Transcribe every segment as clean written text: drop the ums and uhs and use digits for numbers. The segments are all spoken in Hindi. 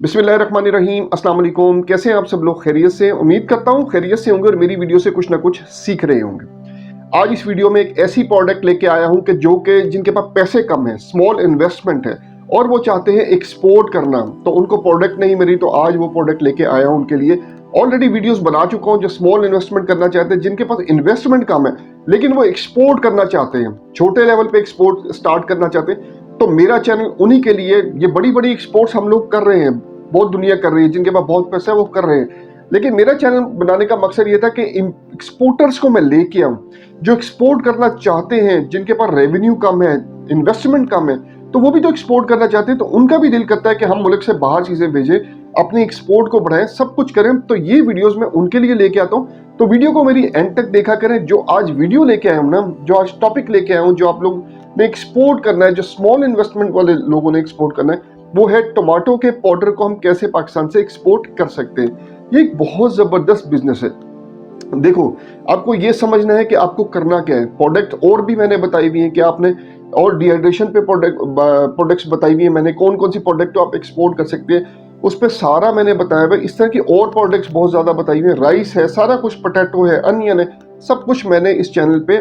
बिस्मिल्लाहिर्रहमानिर्रहीम, अस्सलाम वालेकुम। कैसे हैं आप सब लोग? खैरियत से? उम्मीद करता हूँ खैरियत से होंगे और मेरी वीडियो से कुछ ना कुछ सीख रहे होंगे। आज इस वीडियो में एक ऐसी प्रोडक्ट लेके आया हूँ कि जिनके पास पैसे कम है, स्मॉल इन्वेस्टमेंट है और वो चाहते हैं एक्सपोर्ट करना, तो उनको प्रोडक्ट नहीं मिली, तो आज वो प्रोडक्ट लेके आया हूँ उनके लिए। ऑलरेडी वीडियोस बना चुका हूँ जो स्मॉल इन्वेस्टमेंट करना चाहते हैं, जिनके पास इन्वेस्टमेंट कम है लेकिन वो एक्सपोर्ट करना चाहते हैं, छोटे लेवल पे एक्सपोर्ट स्टार्ट करना चाहते हैं। तो मेरा चैनल उन्हीं के लिए, ये बड़ी बड़ी एक्सपोर्ट्स हम लोग कर रहे हैं, बहुत दुनिया कर रही है, जिनके पास बहुत पैसा है वो कर रहे हैं। लेकिन मेरा चैनल बनाने का मकसद ये था कि एक्सपोर्टर्स को मैं लेके आऊं, जो एक्सपोर्ट करना चाहते हैं, जिनके पास रेवेन्यू कम है, इन्वेस्टमेंट कम है, तो वो भी तो एक्सपोर्ट करना चाहते हैं। तो उनका भी दिल करता है कि हम मुल्क से बाहर चीजें भेजें, अपनी एक्सपोर्ट को बढ़ाएं, सब कुछ करें। तो ये वीडियोस मैं उनके लिए लेके आता हूँ। तो वीडियो को मेरी एंड तक देखा करें। जो आज वीडियो लेके आया हूं ना, जो आज टॉपिक लेके आया हूं, जो आप लोग ने एक्सपोर्ट करना है, जो स्मॉल इन्वेस्टमेंट वाले लोगों ने एक्सपोर्ट करना है, वो है टमाटो के पाउडर को हम कैसे पाकिस्तान से एक्सपोर्ट कर सकते हैं। ये एक बहुत जबरदस्त बिजनेस है। देखो, आपको ये समझना है कि आपको करना क्या है। प्रोडक्ट और भी मैंने बताई हुई है कि आपने, और डिहाइड्रेशन पे प्रोडक्ट्स बताई हुई है मैंने, कौन कौन सी प्रोडक्ट आप एक्सपोर्ट कर सकते हैं उस पर सारा मैंने बताया हुआ है। इस तरह की और प्रोडक्ट्स बहुत ज्यादा बताई हुई है, राइस है, सारा कुछ, पोटैटो है, अनियन है, सब कुछ मैंने इस चैनल पे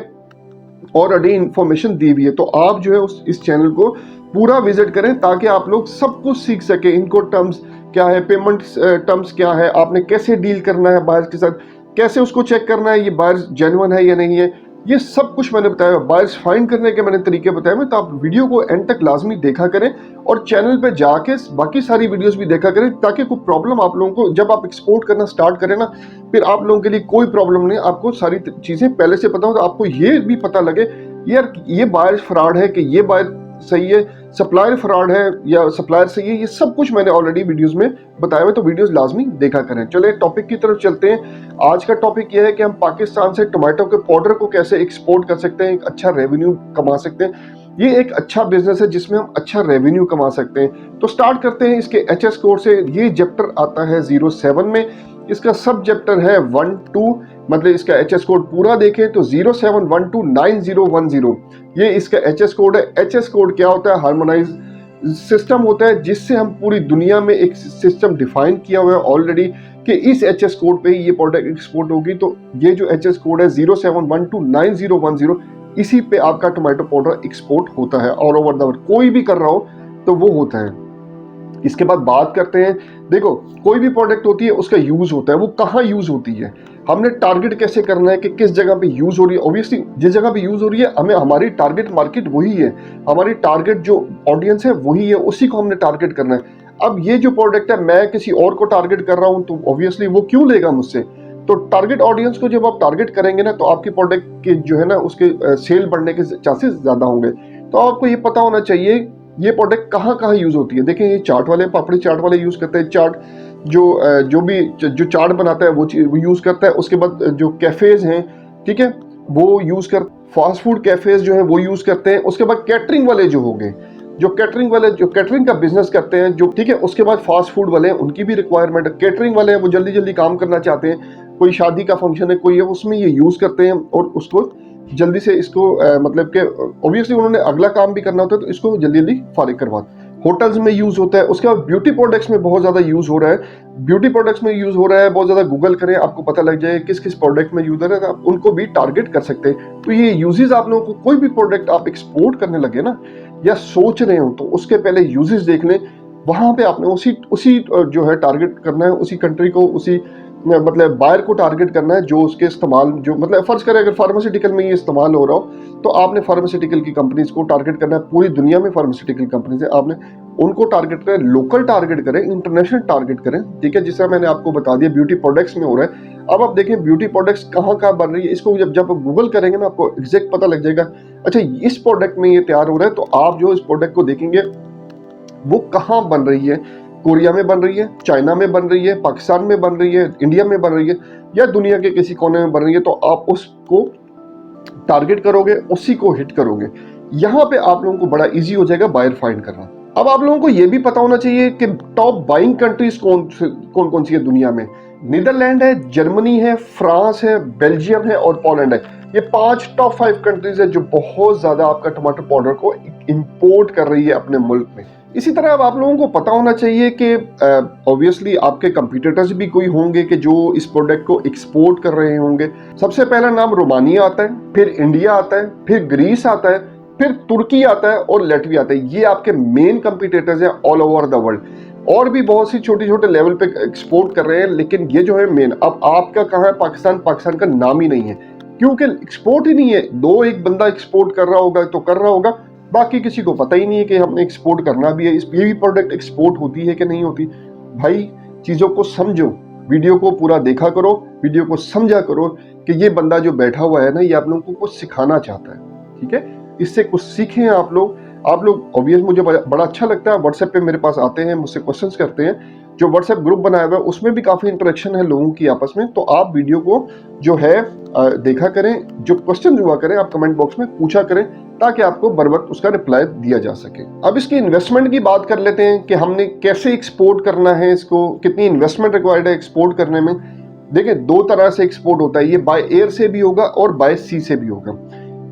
ऑलरेडी इंफॉर्मेशन दी हुई है। तो आप जो है इस चैनल को पूरा विजिट करें ताकि आप लोग सब कुछ सीख सके। इनको टर्म्स क्या है, पेमेंट टर्म्स क्या है, आपने कैसे डील करना है बायर्स के साथ, कैसे उसको चेक करना है ये बायर्स जेन्युइन है या नहीं है, ये सब कुछ मैंने बताया। बायर्स फाइंड करने के मैंने तरीके बताए हैं। तो आप वीडियो को एंड तक लाजमी देखा करें और चैनल पे जाके बाकी सारी वीडियोस भी देखा करें, ताकि कोई प्रॉब्लम आप लोगों को, जब आप एक्सपोर्ट करना स्टार्ट करें ना, फिर आप लोगों के लिए कोई प्रॉब्लम नहीं। आपको सारी चीजें पहले से पता हो, तो आपको ये भी पता लगे यार ये बायर फ्रॉड है कि ये बायर सही है, सप्लायर फ्रॉड है या सप्लायर सही है। ये सब कुछ मैंने ऑलरेडी वीडियोस में बताया हुआ है, तो वीडियोस लाजमी देखा करें। चले टॉपिक की तरफ चलते हैं। आज का टॉपिक यह है कि हम पाकिस्तान से टमाटो के पाउडर को कैसे एक्सपोर्ट कर सकते हैं, एक अच्छा रेवेन्यू कमा सकते हैं। ये एक अच्छा बिजनेस है जिसमें हम अच्छा रेवेन्यू कमा सकते हैं। तो स्टार्ट करते हैं इसके एचएस कोड से। ये चैप्टर आता है 07 में, इसका सब चैप्टर है 1-2, मतलब इसका एचएस कोड पूरा देखें तो 07129010, ये इसका एचएस कोड है। एचएस कोड क्या होता है? हार्मोनाइज सिस्टम होता है, जिससे हम पूरी दुनिया में एक सिस्टम डिफाइन किया हुआ है ऑलरेडी कि इस एचएस कोड पे ही ये प्रोडक्ट एक्सपोर्ट होगी। तो ये जो एचएस कोड है 07129010, इसी पे आपका टोमेटो पाउडर एक्सपोर्ट होता है ऑल ओवर द वर्ल्ड। कोई भी कर रहा हो तो वो होता है। इसके बाद बात करते हैं, देखो कोई भी प्रोडक्ट होती है उसका यूज होता है, वो कहाँ यूज होती है, हमने टारगेट कैसे करना है कि किस जगह पे यूज हो रही है। ऑब्वियसली जिस जगह पे यूज हो रही है, हमें हमारी टारगेट मार्केट वही है, हमारी टारगेट जो ऑडियंस है वही है, उसी को हमने टारगेट करना है। अब ये जो प्रोडक्ट है, मैं किसी और को टारगेट कर रहा हूं, तो ऑब्वियसली वो क्यों लेगा मुझसे। तो टारगेट ऑडियंस को जब आप टारगेट करेंगे ना, तो आपकी प्रोडक्ट के जो है ना, उसके सेल बढ़ने के चांसेस ज्यादा होंगे। तो आपको ये पता होना चाहिए ये प्रोडक्ट कहाँ कहाँ यूज होती है। देखें, ये चाट वाले, पापड़ी चाट वाले यूज करते हैं चाट, जो चाट बनाता है वो यूज करता है। उसके बाद जो कैफेज हैं, ठीक है, वो यूज कर, फास्ट फूड कैफेज जो है वो यूज करते हैं। उसके बाद कैटरिंग वाले जो हो गए, जो कैटरिंग का बिजनेस करते हैं, जो, ठीक है, उसके बाद फास्ट फूड वाले हैं, उनकी भी रिक्वायरमेंट है। कैटरिंग वाले हैं, वो जल्दी जल्दी काम करना चाहते हैं, कोई शादी का फंक्शन है, कोई है, उसमें ये यूज करते हैं और उसको जल्दी से इसको मतलब कि ऑब्वियसली उन्होंने अगला काम भी करना होता है, तो इसको जल्दी जल्दी फारिग करवाते हैं। होटल्स में यूज होता है। उसके बाद ब्यूटी प्रोडक्ट्स में बहुत ज्यादा यूज हो रहा है, ब्यूटी प्रोडक्ट्स में यूज हो रहा है बहुत ज्यादा। गूगल करें, आपको पता लग जाए किस किस प्रोडक्ट में यूज है, आप उनको भी टारगेट कर सकते हैं। तो ये यूजेस आप लोगों को, कोई भी प्रोडक्ट आप एक्सपोर्ट करने लगे ना या सोच रहे हो, तो उसके पहले यूजेस देख लें। वहां पे आपने उसी जो है टारगेट करना है, उसी कंट्री को, उसी मतलब बायर को टारगेट करना है, जो उसके इस्तेमाल, जो मतलब फर्ज करें अगर फार्मास्यूटिकल में ये इस्तेमाल हो रहा हो, तो आपने फार्मास्यूटिकल की कंपनीज को टारगेट करना है। पूरी दुनिया में फार्मास्यूटिकल कंपनीज है, आपने उनको टारगेट करें। लोकल टारगेट करें, इंटरनेशनल टारगेट करें, ठीक है, जिससे मैंने आपको बता दिया ब्यूटी प्रोडक्ट्स में हो रहा है। अब आप देखें ब्यूटी प्रोडक्ट्स कहाँ कहाँ बन रही है, इसको जब आप गूगल करेंगे ना, आपको एग्जैक्ट पता लग जाएगा। अच्छा, इस प्रोडक्ट में ये तैयार हो रहा है, तो आप जो इस प्रोडक्ट को देखेंगे वो कहाँ बन रही है, कोरिया में बन रही है, चाइना में बन रही है, पाकिस्तान में बन रही है, इंडिया में बन रही है, या दुनिया के किसी कोने में बन रही है, तो आप उसको टारगेट करोगे, उसी को हिट करोगे। यहाँ पे आप लोगों को बड़ा इजी हो जाएगा बायर फाइंड करना। अब आप लोगों को यह भी पता होना चाहिए कि टॉप बाइंग कंट्रीज कौन कौन सी है दुनिया में। नीदरलैंड है, जर्मनी है, फ्रांस है, बेल्जियम है और पोलैंड है। ये 5 टॉप 5 कंट्रीज है जो बहुत ज्यादा आपका टमाटर पाउडर को इंपोर्ट कर रही है अपने मुल्क में। इसी तरह अब आप लोगों को पता होना चाहिए कि ऑब्वियसली आपके कंपटीटर्स भी कोई होंगे कि जो इस प्रोडक्ट को एक्सपोर्ट कर रहे होंगे। सबसे पहला नाम रोमानिया आता है, फिर इंडिया आता है, फिर ग्रीस आता है, फिर तुर्की आता है और लैटविया आता है। ये आपके मेन कंपटीटर्स हैं ऑल ओवर द वर्ल्ड। और भी बहुत सी छोटे छोटे लेवल पे एक्सपोर्ट कर रहे हैं, लेकिन ये जो है मेन। अब आपका कहाँ है पाकिस्तान? पाकिस्तान का नाम ही नहीं है, क्योंकि एक्सपोर्ट ही नहीं है। दो एक बंदा एक्सपोर्ट कर रहा होगा तो कर रहा होगा, बाकी किसी को पता ही नहीं है कि हमने एक्सपोर्ट करना भी है। ये भी प्रोडक्ट एक्सपोर्ट होती है कि नहीं होती। भाई चीज़ों को समझो, वीडियो को पूरा देखा करो, वीडियो को समझा करो कि ये बंदा जो बैठा हुआ है ना, ये आप लोगों को कुछ सिखाना चाहता है, ठीक है? इससे कुछ सीखें आप लोग ऑब्वियस मुझे बड़ा अच्छा लगता है। व्हाट्सएप पे मेरे पास आते हैं, मुझसे क्वेश्चंस करते हैं। जो व्हाट्सएप ग्रुप बनाया हुआ है उसमें भी काफ़ी इंटरेक्शन है लोगों की आपस में। तो आप वीडियो को जो है देखा करें, जो क्वेश्चन हुआ करें आप कमेंट बॉक्स में पूछा करें, ताकि आपको बर वक्त उसका रिप्लाई दिया जा सके। अब इसकी इन्वेस्टमेंट की बात कर लेते हैं कि हमने कैसे एक्सपोर्ट करना है, इसको कितनी इन्वेस्टमेंट रिक्वायर्ड है एक्सपोर्ट करने में। देखिए दो तरह से एक्सपोर्ट होता है, ये बाय एयर से भी होगा और बाय सी से भी होगा।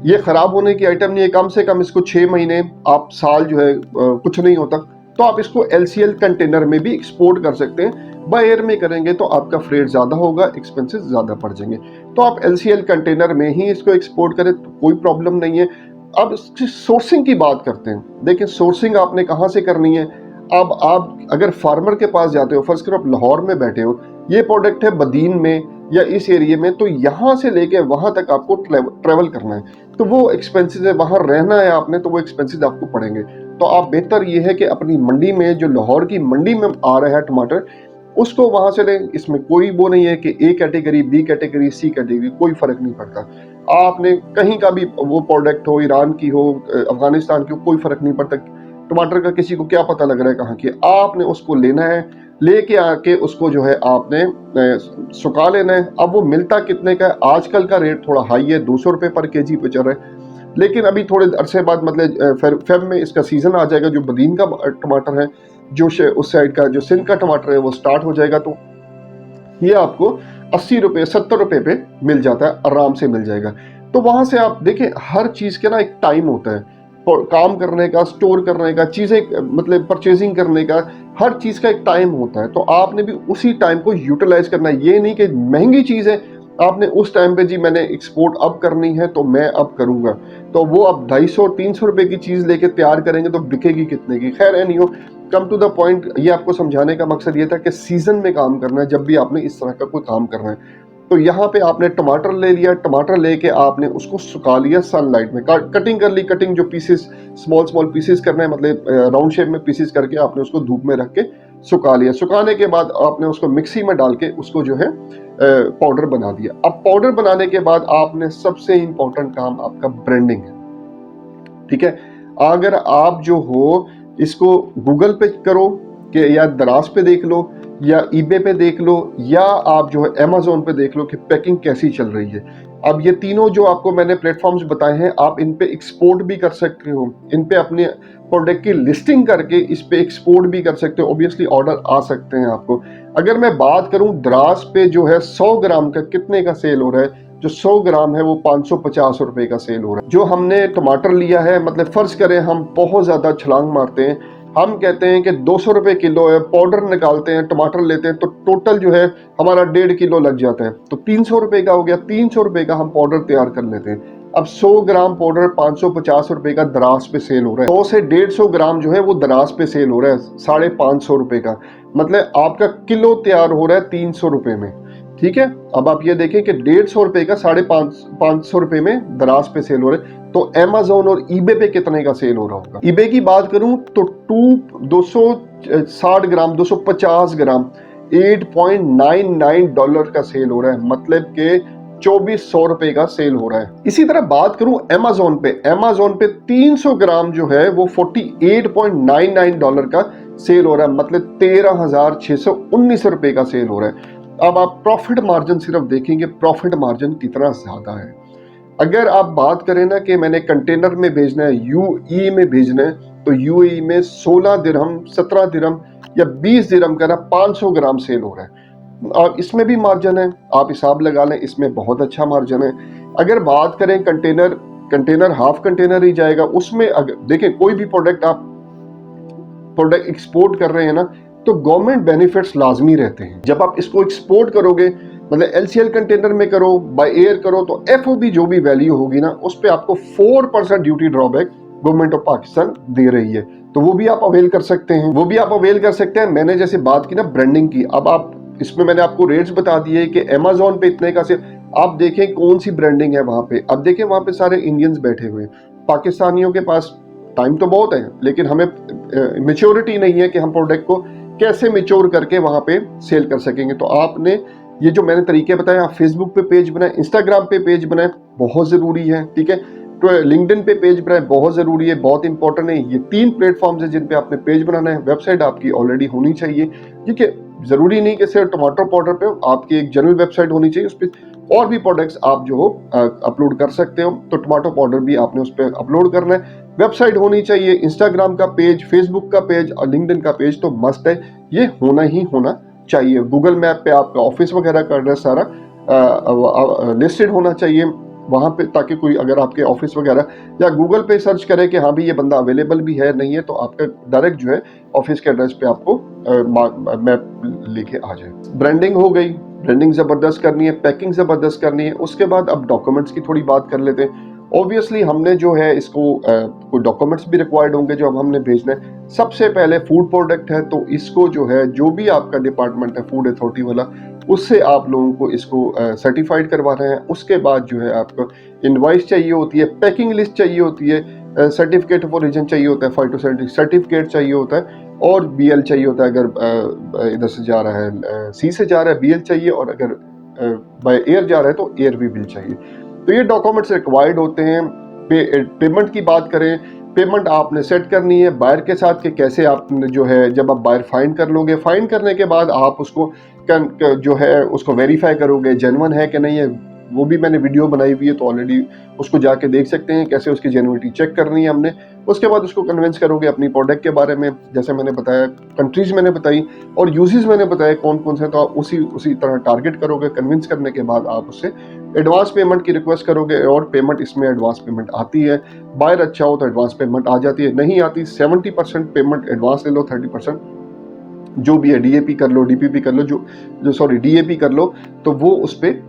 ये खराब होने की आइटम नहीं है, कम से कम इसको 6 महीने आप साल जो है कुछ नहीं होता, तो आप इसको LCL कंटेनर में भी एक्सपोर्ट कर सकते हैं। बाय एयर में करेंगे तो आपका फ्रेट ज़्यादा होगा, एक्सपेंसेस ज़्यादा पड़ जाएंगे। तो आप LCL कंटेनर में ही इसको एक्सपोर्ट करें तो कोई प्रॉब्लम नहीं है। अब इसकी सोर्सिंग की बात करते हैं। देखिए सोर्सिंग आपने कहाँ से करनी है। अब आप अगर फार्मर के पास जाते हो, फर्ज करो आप लाहौर में बैठे हो, ये प्रोडक्ट है बदीन में या इस एरिया में, तो यहाँ से लेके वहाँ तक आपको ट्रेवल करना है, तो वो एक्सपेंसेस है, वहाँ रहना है आपने, तो वो एक्सपेंसेस आपको पड़ेंगे। तो आप बेहतर ये है कि अपनी मंडी में, जो लाहौर की मंडी में आ रहा है टमाटर, उसको वहां से लें। इसमें कोई वो नहीं है कि A category, B category, C category, कोई फर्क नहीं पड़ता। आपने कहीं का भी वो प्रोडक्ट हो, ईरान की हो, अफगानिस्तान की हो, कोई फर्क नहीं पड़ता। टमाटर का किसी को क्या पता लग रहा है कहाँ की। आपने उसको लेना है, लेके आके उसको जो है आपने सुखा लेना है। अब वो मिलता कितने का है? आजकल का रेट थोड़ा हाई है, 200 रुपये पर केजी पे चल रहा है, लेकिन अभी थोड़े अरसे बाद मतलब फेब में इसका सीजन आ जाएगा। जो बदीन का टमाटर है, जो उस साइड का जो सिंध का टमाटर है, वो स्टार्ट हो जाएगा, तो ये आपको 80 रुपये 70 रुपये पे मिल जाता है, आराम से मिल जाएगा। तो वहां से आप देखें, हर चीज के ना एक टाइम होता है, काम करने का, स्टोर करने का, चीजें मतलब परचेजिंग करने का, हर चीज का एक टाइम होता है। तो आपने भी उसी टाइम को यूटिलाइज करना है। ये नहीं कि महंगी चीज है, आपने उस टाइम पे जी मैंने एक्सपोर्ट अब करनी है तो मैं अब करूंगा, तो वो अब 250-300 रुपए की चीज लेके तैयार करेंगे तो बिकेगी कितने की। खैर नहीं हो, कम टू द पॉइंट, ये आपको समझाने का मकसद ये था कि सीजन में काम करना है, जब भी आपने इस तरह का कोई काम करना है। तो यहाँ पे आपने टमाटर ले लिया, टमाटर लेके आपने उसको सुखा लिया सनलाइट में, कटिंग कर ली। कटिंग जो पीसेस स्मॉल स्मॉल पीसेस करना है, मतलब राउंड शेप में पीसेस करके आपने उसको धूप में रख के सुखा लिया। सुखाने के बाद आपने उसको मिक्सी में डाल के उसको जो है पाउडर बना दिया। अब पाउडर बनाने के बाद आपने सबसे इंपॉर्टेंट काम आपका ब्रांडिंग है, ठीक है। अगर आप जो हो इसको गूगल पे करो कि या दराज पे देख लो या ईबे पे देख लो या आप जो है अमेज़न पे देख लो कि पैकिंग कैसी चल रही है। अब ये तीनों जो आपको मैंने प्लेटफॉर्म्स बताए हैं, आप इन पे एक्सपोर्ट भी कर सकते हो, इन पे अपने प्रोडक्ट की लिस्टिंग करके इस पे एक्सपोर्ट भी कर सकते हो। ऑब्वियसली ऑर्डर आ सकते हैं आपको। अगर मैं बात करूं दराज पे जो है 100 ग्राम का कितने का सेल हो रहा है, जो 100 ग्राम है वो 550 रुपए का सेल हो रहा है। जो हमने टमाटर लिया है, मतलब फर्ज करें हम बहुत ज्यादा छलांग मारते हैं, हम कहते हैं कि 200 रुपए किलो है, पाउडर निकालते हैं, टमाटर लेते हैं, तो टोटल जो है हमारा 1.5 किलो लग जाता है, तो 300 रुपए का हो गया। 300 रुपए का हम पाउडर तैयार कर लेते हैं। अब 100 ग्राम पाउडर 550 रुपए का दराज पे सेल हो रहा है। 100 से 150 ग्राम जो है वो दराज पे सेल हो रहा है 550 रुपए का, मतलब आपका किलो तैयार हो रहा है 300 रुपए में, ठीक है। अब आप ये देखें कि 150 रुपए का 550 रुपए में दराज पे सेल हो रहा है। तो अमेज़न और ईबे पे कितने का सेल हो रहा होगा? ईबे की बात करूं तो 260 ग्राम 250 ग्राम $8.99 का सेल हो रहा है, मतलब के 2400 रुपए का सेल हो रहा है। इसी तरह बात करूं अमेज़न पे 300 ग्राम जो है वो $48.99 का सेल हो रहा है, मतलब 13,619 रुपए का सेल हो रहा है। अब आप प्रॉफिट मार्जिन सिर्फ देखेंगे, प्रॉफिट मार्जिन कितना ज्यादा है। अगर आप बात करें ना कि मैंने कंटेनर में भेजना है, यूएई में भेजना है, तो यूएई में 16 दिरहम 17 दिरहम या 20 दिरहम का ना 500 ग्राम सेल हो रहा है। और इसमें भी मार्जिन है, आप हिसाब लगा लें, इसमें बहुत अच्छा मार्जिन है। अगर बात करें कंटेनर हाफ कंटेनर ही जाएगा, उसमें अगर देखें कोई भी प्रोडक्ट आप प्रोडक्ट एक्सपोर्ट कर रहे हैं ना, तो गवर्नमेंट बेनिफिट्स लाजमी रहते हैं। जब आप इसको एक्सपोर्ट करोगे, मतलब LCL कंटेनर में करो, बाय एयर करो, तो FOB जो भी वैल्यू होगी ना, उस पर आपको 4% duty drawback government of Pakistan दे रही है। तो वो भी आप अवेल कर सकते हैं, वो भी आप अवेल कर सकते हैं। मैंने जैसे बात की ना ब्रांडिंग की, अब आप इसमें मैंने आपको रेट्स बता दिए कि Amazon पे इतने का से, आप देखें कौन सी ब्रांडिंग है वहां पे। अब देखें वहां पे सारे इंडियंस बैठे हुए हैं, पाकिस्तानियों के पास टाइम तो बहुत है, लेकिन हमें मेच्योरिटी नहीं है कि हम प्रोडक्ट को कैसे मेच्योर करके वहां पे सेल कर सकेंगे। तो आपने ये जो मैंने तरीके बताए, आप फेसबुक पे पेज बनाए, इंस्टाग्राम पे पेज बनाए, बहुत जरूरी है, ठीक है। तो लिंक्डइन पे पेज बनाए, बहुत जरूरी है, बहुत इंपॉर्टेंट है। ये 3 प्लेटफॉर्म्स है जिन पे आपने पेज बनाना है। वेबसाइट आपकी ऑलरेडी होनी चाहिए, ठीक है। जरूरी नहीं कि सिर्फ टमाटो पाउडर पे हो, आपकी एक जनरल वेबसाइट होनी चाहिए, उस पर और भी प्रोडक्ट्स आप जो हो अपलोड कर सकते हो। तो टमाटो पाउडर भी आपने उस पर अपलोड करना है। वेबसाइट होनी चाहिए, इंस्टाग्राम का पेज, फेसबुक का पेज और लिंक्डइन का पेज तो मस्ट है, ये होना ही होना चाहिए। गूगल मैप पे आपका ऑफिस वगैरह का एड्रेस सारा लिस्टेड होना चाहिए वहां पे, ताकि कोई अगर आपके ऑफिस वगैरह या गूगल पे सर्च करे कि हाँ भी ये बंदा अवेलेबल भी है नहीं है, तो आपका डायरेक्ट जो है ऑफिस के एड्रेस पे आपको मैप लेके आ जाए। ब्रांडिंग हो गई, ब्रांडिंग जबरदस्त करनी है, पैकिंग जबरदस्त करनी है। उसके बाद अब डॉक्यूमेंट्स की थोड़ी बात कर लेते हैं। ऑब्वियसली हमने जो है इसको कोई डॉक्यूमेंट्स भी रिक्वायर्ड होंगे जो अब हमने भेजना है। सबसे पहले फूड प्रोडक्ट है, तो इसको जो है जो भी आपका डिपार्टमेंट है फूड अथॉरिटी वाला, उससे आप लोगों को इसको सर्टिफाइड करवाना है। उसके बाद जो है आपको इनवॉइस चाहिए होती है, पैकिंग लिस्ट चाहिए होती है, सर्टिफिकेट ऑफ ओरिजिन चाहिए होता है, फाइटो सर्टिफिकेट चाहिए होता है, और BL चाहिए होता है अगर इधर से जा रहा है, सी से जा रहा है BL चाहिए, और अगर बाय एयर जा रहा है तो एयर भी बिल चाहिए। तो ये डॉक्यूमेंट्स रिक्वायर्ड होते हैं। पेमेंट की बात करें, पेमेंट आपने सेट करनी है बायर के साथ कि कैसे आपने जो है, जब आप बायर फाइंड कर लोगे, फाइंड करने के बाद आप उसको जो है उसको वेरीफाई करोगे जेन्युइन है कि नहीं है। वो भी मैंने वीडियो बनाई हुई है, तो ऑलरेडी उसको जाके देख सकते हैं कैसे उसकी जेन्युइनिटी चेक करनी है हमने। उसके बाद उसको कन्विंस करोगे अपनी प्रोडक्ट के बारे में, जैसे मैंने बताया कंट्रीज मैंने बताई और यूजेस मैंने बताया कौन कौन से, तो आप उसी तरह टारगेट करोगे। कन्विंस करने के बाद आप उससे एडवांस पेमेंट की रिक्वेस्ट करोगे, और पेमेंट इसमें एडवांस पेमेंट आती है। बायर अच्छा हो तो एडवांस पेमेंट आ जाती है, नहीं आती 70% पेमेंट एडवांस ले लो, 30% जो भी है DAP कर लो, DPP कर लो, जो सॉरी DAP कर लो, तो वो उस पर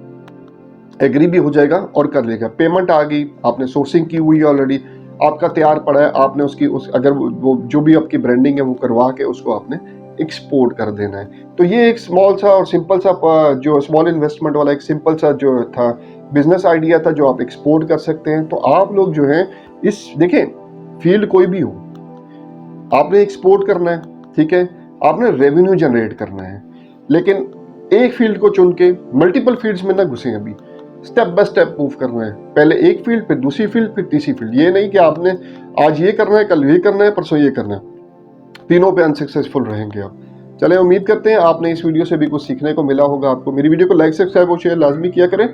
एग्री भी हो जाएगा और कर लेगा। पेमेंट आ गई, आपने सोर्सिंग की हुई है ऑलरेडी, आपका तैयार पड़ा है, आपने उसकी अगर वो जो भी आपकी ब्रांडिंग है वो करवा के उसको आपने एक्सपोर्ट कर देना है। तो ये एक स्मॉल सा और सिंपल सा जो स्मॉल इन्वेस्टमेंट वाला एक सिंपल सा जो था बिजनेस आइडिया था जो आप एक्सपोर्ट कर सकते हैं। तो आप लोग जो है इस देखें, फील्ड कोई भी हो, आपने एक्सपोर्ट करना है, ठीक है, आपने रेवेन्यू जनरेट करना है, लेकिन एक फील्ड को चुन के मल्टीपल फील्ड्स में ना घुसे। अभी स्टेप बाय स्टेप मूव करना है, पहले एक फील्ड, फिर दूसरी फील्ड, फिर तीसरी फील्ड। ये नहीं कि आपने आज ये करना है, कल ये करना है, परसों ये करना है, तीनों पे अनसक्सेसफुल रहेंगे आप। चले, उम्मीद करते हैं आपने इस वीडियो से भी कुछ सीखने को मिला होगा आपको। मेरी वीडियो को लाइक, सब्सक्राइब और शेयर लाजमी किया करें,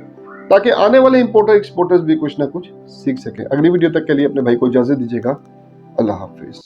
ताकि आने वाले इंपोर्टर एक्सपोर्टर्स भी कुछ ना कुछ सीख सकें। अगली वीडियो तक के लिए अपने भाई को इजाजत दीजिएगा। अल्लाह हाफिज।